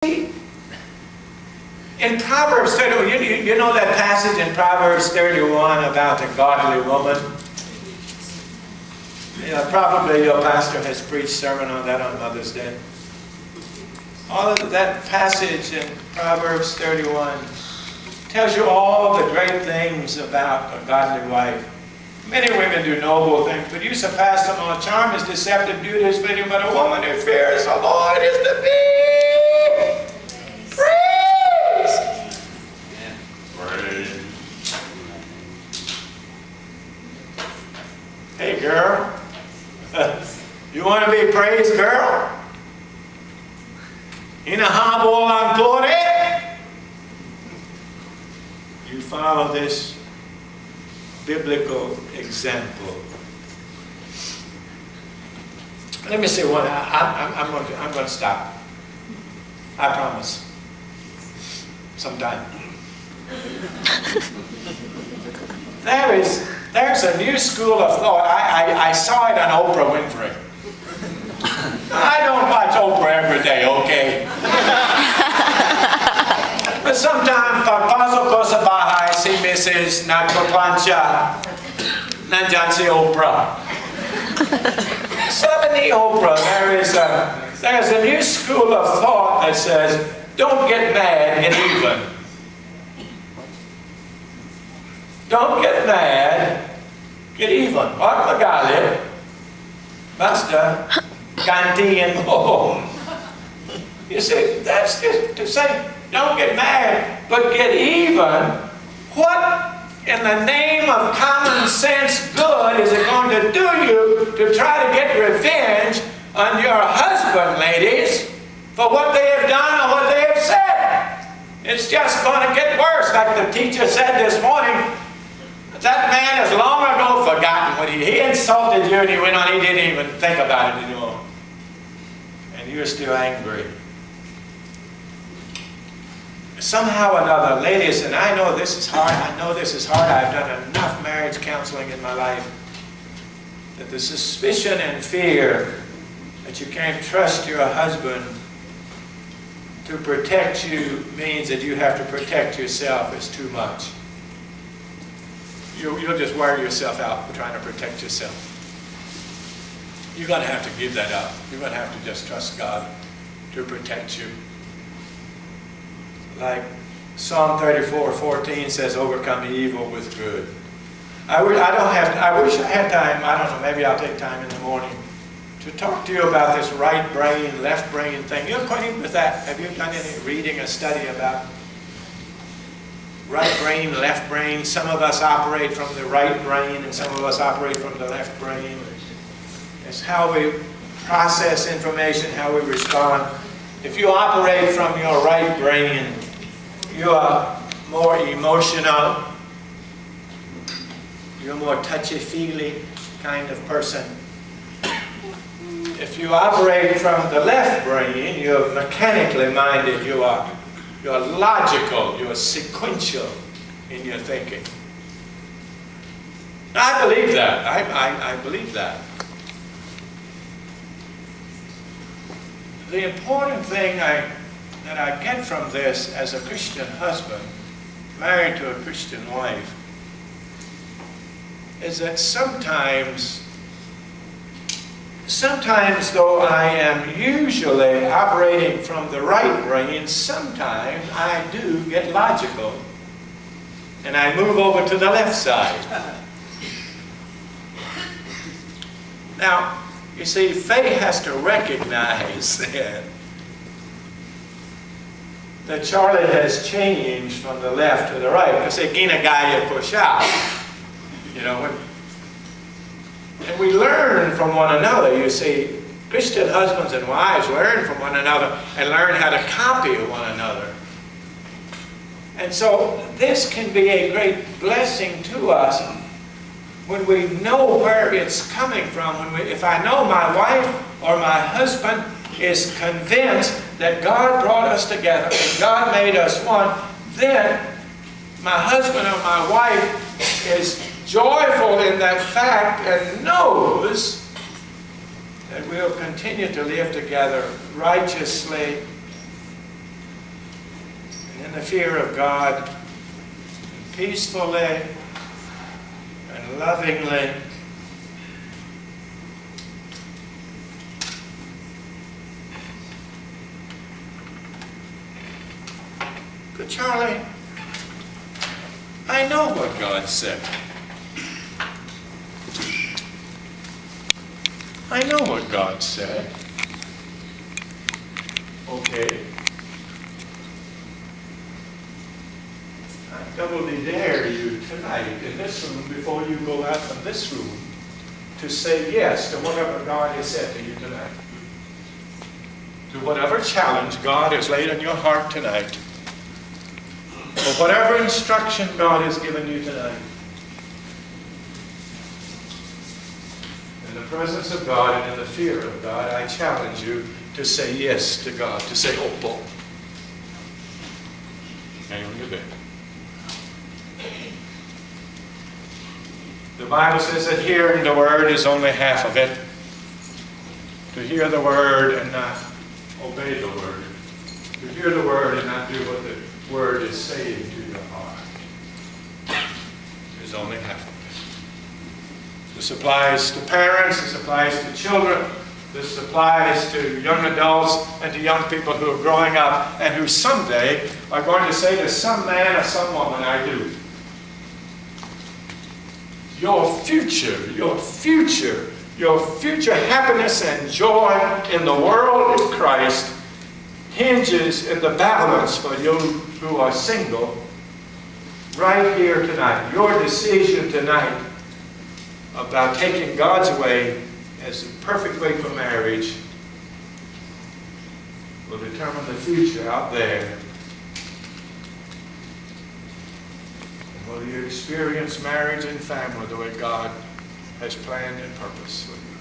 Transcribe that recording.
In Proverbs 31, you know that passage in Proverbs 31 about a godly woman? You know, probably your pastor has preached a sermon on that on Mother's Day. All of that passage in Proverbs 31 tells you all the great things about a godly wife. Many women do noble things, but you surpass them all. Charm is deceptive, beauty is fleeting, but a woman who fears the Lord is to be praised. Yeah. Praise. Hey, girl. You want to be praised, girl? Hinahabol ang glory. You follow this biblical example. Let me say one. I'm going to stop. I promise. Sometime. There's a new school of thought. I saw it on Oprah Winfrey. I don't watch Oprah every day, okay? But sometimes, pagpasok ko sa bahay, si Mrs. nagpaplansya. Nandyan si Oprah. Sabi ni Oprah, there's a new school of thought that says, don't get mad, get even. Don't get mad, get even. Huwag magalit, basta gantihin mo. You see, that's just to say, don't get mad, but get even. What in the name of common sense good is it going to do you to try to get revenge on your husband, ladies, for what they have done or what they have said? It's just going to get worse. Like the teacher said this morning, that man has long ago forgotten what he insulted you and he went on, he didn't even think about it anymore. And you're still angry. Somehow or another, ladies, and I know this is hard, I've done enough marriage counseling in my life, that the suspicion and fear that you can't trust your husband to protect you means that you have to protect yourself is too much. You'll just wear yourself out for trying to protect yourself. You're going to have to give that up. You're going to have to just trust God to protect you. Like Psalm 34:14 says, overcome evil with good. I wish I had time, I don't know, maybe I'll take time in the morning to talk to you about this right brain, left brain thing. You're acquainted with that? Have you done any reading or study about right brain, left brain? Some of us operate from the right brain and some of us operate from the left brain. It's how we process information, how we respond. If you operate from your right brain, you are more emotional, you're more touchy-feely kind of person. If you operate from the left brain, you're mechanically minded, you're logical, you're sequential in your thinking. I believe that. I believe that. The important thing that I get from this as a Christian husband, married to a Christian wife, is that sometimes though I am usually operating from the right brain, sometimes I do get logical and I move over to the left side. Now, you see, Faye has to recognize that Charlie has changed from the left to the right. Kasi ginagaya ko siya. You know, and we learn from one another. You see, Christian husbands and wives learn from one another and learn how to copy one another. And so this can be a great blessing to us when we know where it's coming from. If I know my wife or my husband is convinced that God brought us together and God made us one, then my husband or my wife is joyful in that fact and knows that we'll continue to live together righteously in the fear of God, peacefully and lovingly. But Charlie, I know what God said. I know what God said. Okay. I doubly dare you tonight in this room, before you go out from this room, to say yes to whatever God has said to you tonight. To whatever challenge God has laid on your heart tonight. Or whatever instruction God has given you tonight. In the presence of God and in the fear of God, I challenge you to say yes to God, to say, oh, boy. Hang on your bed. The Bible says that hearing the word is only half of it. To hear the word and not obey the word. To hear the word and not do what the word is saying to your heart is only half of it. This applies to parents, this applies to children, this applies to young adults and to young people who are growing up and who someday are going to say to some man or some woman, I do. Your future happiness and joy in the world of Christ hinges in the balance for you who are single right here tonight. Your decision tonight about taking God's way as the perfect way for marriage will determine the future out there. And will you experience marriage and family the way God has planned and purposed for you?